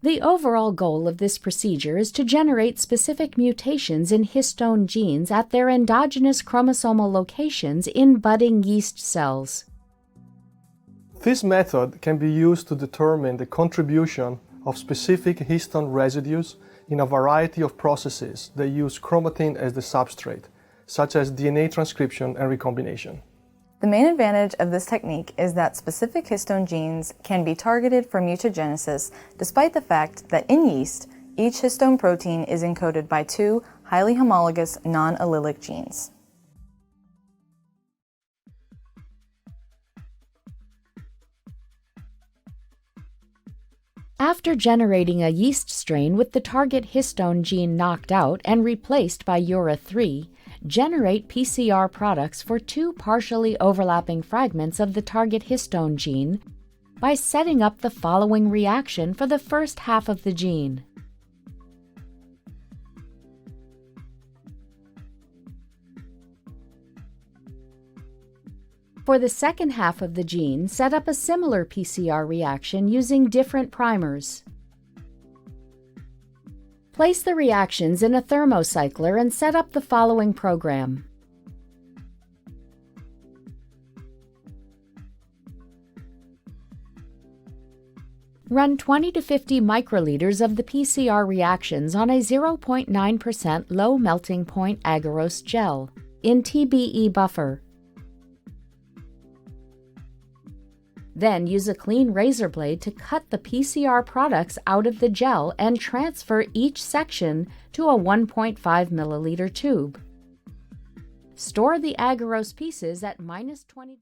The overall goal of this procedure is to generate specific mutations in histone genes at their endogenous chromosomal locations in budding yeast cells. This method can be used to determine the contribution of specific histone residues in a variety of processes that use chromatin as the substrate, such as DNA transcription and recombination. The main advantage of this technique is that specific histone genes can be targeted for mutagenesis, despite the fact that in yeast, each histone protein is encoded by two highly homologous non-allelic genes. After generating a yeast strain with the target histone gene knocked out and replaced by URA3, generate PCR products for two partially overlapping fragments of the target histone gene by setting up the following reaction for the first half of the gene. For the second half of the gene, set up a similar PCR reaction using different primers. Place the reactions in a thermocycler and set up the following program. Run 20 to 50 microliters of the PCR reactions on a 0.9% low melting point agarose gel in TBE buffer. Then use a clean razor blade to cut the PCR products out of the gel and transfer each section to a 1.5 milliliter tube. Store the agarose pieces at -20